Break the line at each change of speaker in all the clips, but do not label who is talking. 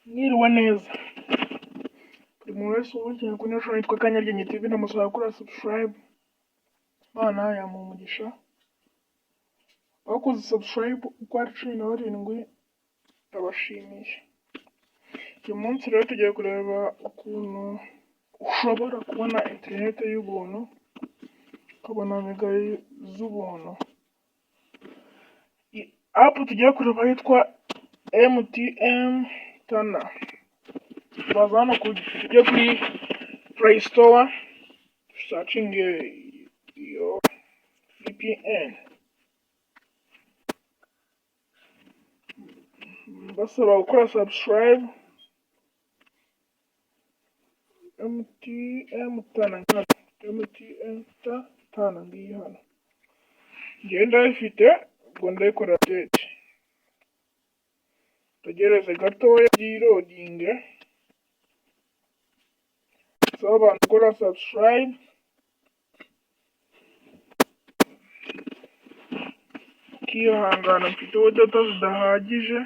Mwiriwe neza. Buri muntu wese ukurikirana kuri ino shusho yitwa Kanyarwenya TV ndamusaba gukora subscribe. Imana yamuha umugisha. Abakoze subscribe uko ari 17 ndabashimiye. Uyu munsi rero tugiye kureba ukuntu ushobora kubona interineti y'ubuntu, ukabona mega z'ubuntu. App tugiye kureba yitwa MTN Tana. Baza hano tujye kuri Play Store, searching your VPN. Basaba gukora subscribe. MTN Tana ngiyi hano. Njyewe ndayifite ubwo ndayikora update. Tegereze gatoya yirodinge. Saba abantu gukora subscribe. Kiyahangana mfite data zidahagije.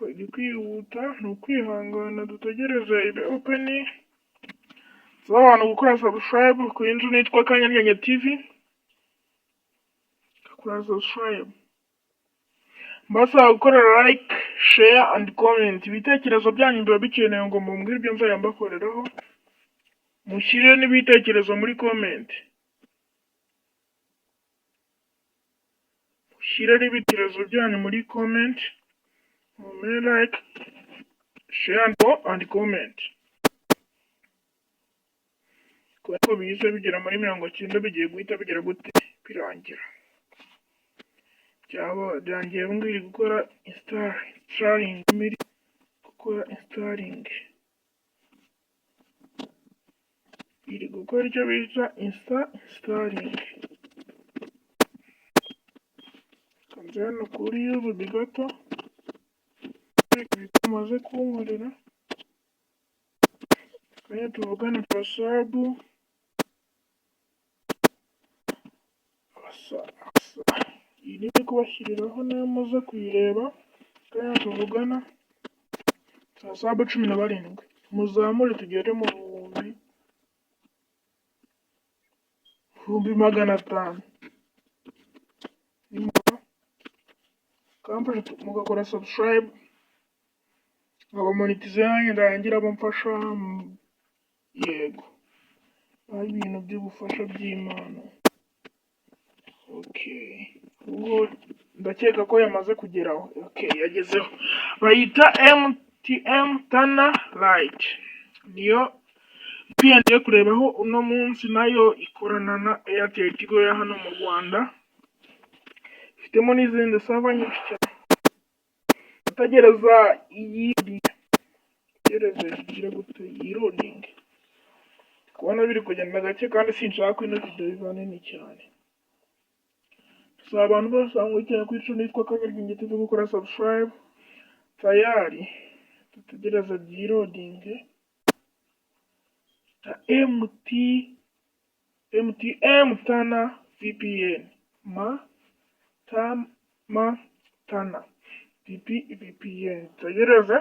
Iri kwihuta, ni ukwihangana dutegereze ibe open. Saba abantu gukora subscribe ku inzu nitwa Kanyarwenya TV. Gukora subscribe. Mbasaba gukora like, share and comment. Ibitekerezo byanyu biba bikenewe ngo mumbwire ibyo nzajya mbakoreraho. Mushyire n'ibitekerezo muri comment. Mushyire n'ibitekerezo byanyu muri comment. Like, share and comment. Kuko bize bigera muri 90 bigiye guhita bigera gute birangira. Byangiye ngiri gukora installing muri gukora installing. Iri gukora icyo bita installing. Kanjana kuri YouTube gato. Bimaze kunkorera. Kaya tuvugana password. Iri kubashyiriraho namaze kuyireba. Kaya tuvugana saa 17. Muzamure tugere mu 1500. Kampani mugakora subscribe. Aba monetize yanjye ndarangira bamfasha yego. Ari ibintu by'ubufasha by'Imana. Okay. Ubwo ndakeka ko yamaze kugeraho. Okay, yagezeho. Bayita MTN Tana Lite. Niyo piyandiye kurebaho uno munsi nayo ikorana na Airtel Tigo ya hano mu Rwanda. Ifitemo n'izindi sava nyinshi cyane. Utagereza iyi gereza gira gute yiroding. Kubona biri kugenda gake kandi sinshaka ko ino video iva nini cyane. So abantu bose bamwikira kuri channel yitwa Kanyarwenya TV gukora subscribe. Tayari tutegereza yiroding. MTN Tana VPN. Tana VPN. Tegereze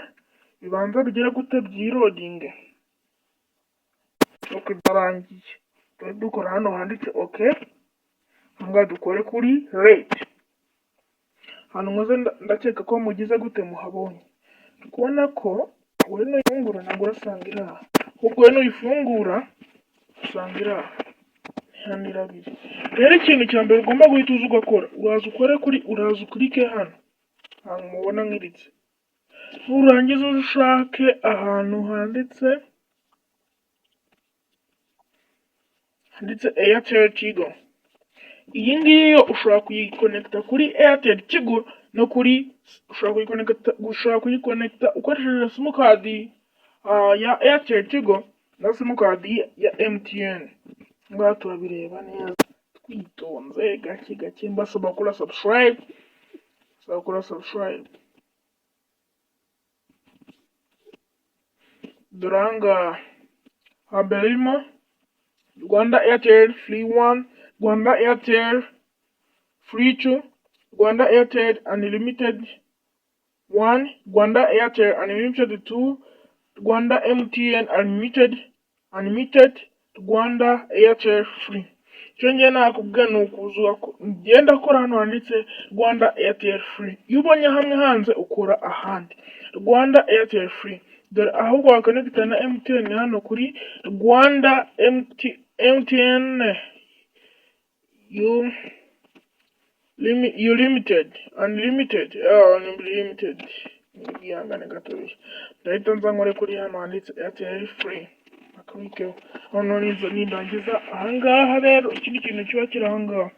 bibanza bigera gute byirodinge. Okay, barangiye. Dukora hano handitse okay. Hanga dukore kuri rate. Hano ngoze ndakeka ko mugize gute muhabonye. Tukubona ko we no ifungura nagura sangira. Ubwo no ifungura sangira. Hanira biri. Rero ikintu cya mbere ugomba guhita uza ugakora. Uraza ukurike hano. Hano mubona nkiritse. Urangiza ushake ahantu handitse Airtel Tigo. Iyi ngiyo ushobora kuyikonekta kuri Airtel Tigo no kuri ushobora kuyikonekta ukoresheje simukadi ya Airtel Tigo na simukadi ya MTN. Ngaho turabireba neza twitonze gake mbasaba gukora subscribe. Duranga Haberimo Rwanda Airtel Free 1, Rwanda Airtel Free 2, Rwanda Airtel Unlimited 1 Rwanda Airtel Unlimited, 2 Rwanda MTN Unlimited, Rwanda Airtel Free. Icyo ngiye nakubwira ni ukuza ngenda akora hano handitse Rwanda Airtel Free. Iyo ubonye hamwe hanze ukora ahandi. Rwanda Airtel Free. Dore aho wakonekita na MTN hano kuri Rwanda MTN Unlimited. Igihangane gatoya. Ndahita nza nkore kuri hano handitse Airtel Free. Akabikeho. Hano nindangiza ahangaha rero ikindi kintu kiba kiri ahangaha.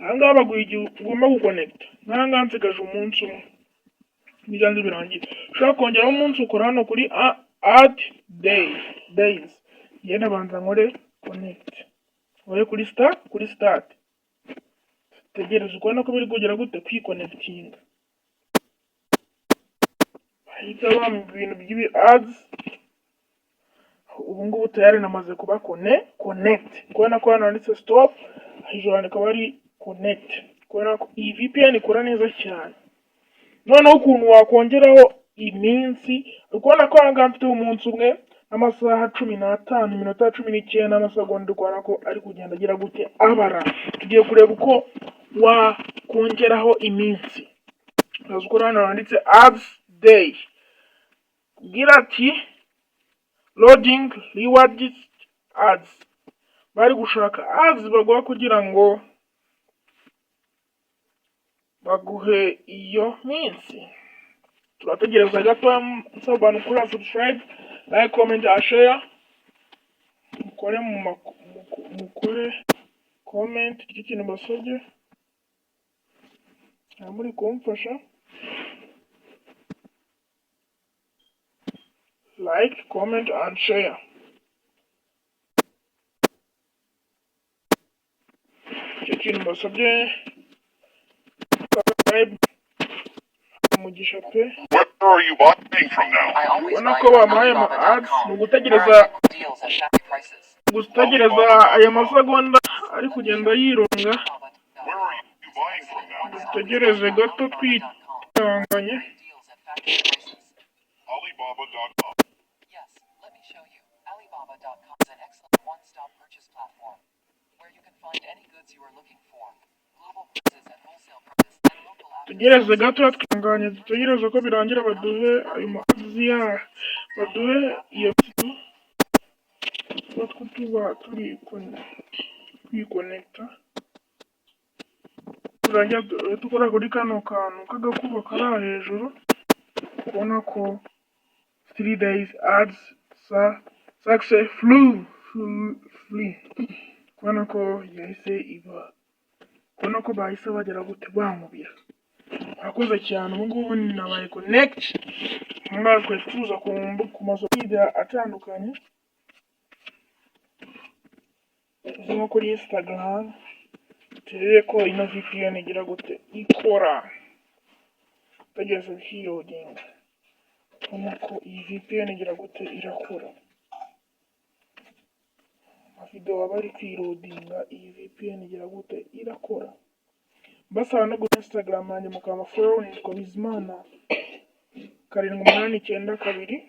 Ahangaha baguha igihe ugomba gukonekita. Nk'ahangaha nsigaje umunsi umwe. Nibyanze birangiye. Ushobora kongeraho umunsi ukora hano kuri add days. Ngenda banza nkore connect. Nkore kuri start. Tegereza ukubona ko biri kugera gute kwiconnectinga. Bahita bampa ibintu by'ibi ads. Ubu ngubu tayari namaze kuba connect. Kubona ko hano handitse stop, hejuru handika bari connect. Kubona ko iyi VPN ikora neza cyane. Noneho ukuntu wakongeraho iminsi, ukubona ko ahangaha mfite umunsi umwe n'amasaha 15, iminota 19 n'amasegonda, ukubona ko ari kugenda agira gute abara. Tugiye kureba uko wakongeraho iminsi. Uraza ukora hano handitse ads day. Gira ati loading rewards ads. Bari gushaka ads baguha kugira ngo baguhe iyo minsi. Turategereza gato nsaba abantu kuri subscribe, like, comment, share. Mukore comment iki kintu basabye. Muri kumfasha. Like, comment and share. Iki kintu basabye. Subscribe. Mugisha pe.
Where are you buying from now?
Ubona ko bamuhaye ama ads mu gutegereza aya masegonda ari kugenda yirunga.
Where are you buying from now?
Dutegereze gato twitanganye.
Alibaba.com.
Yes, let me show you. Alibaba.com is an excellent one-stop purchase platform where you can find any goods you are looking for. Global prices at wholesale prices and local
Tugereze gato twitanganye, dutegereze ko birangira baduhe ayo ma ads baduhe iyo tuba turi kwiconnecta. Turangira dukora kuri kano kantu k'agakubo kari hejuru. Ubona ko 3 days ads successfully. Kubona ko yahise iba. Kubona ko bahise bagera gute bamubira. Murakoze cyane. Ubu ngubu nabaye connect. Mwakwe tuza ku masoko atandukanye. Nko kuri Instagram. Turebe ko ino VPN igira gute ikora. Tugeze reloading. Ubona ko iyi VPN igira gute irakora. Amavideo aba ari kwirodinga, iyi VPN igira gute irakora. Basaba no kuri Instagram yanjye mukaba follow, nitwa Bizimana 7892.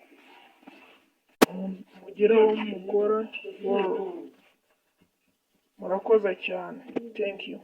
Mugereho mukora follow. Murakoze cyane. Thank you.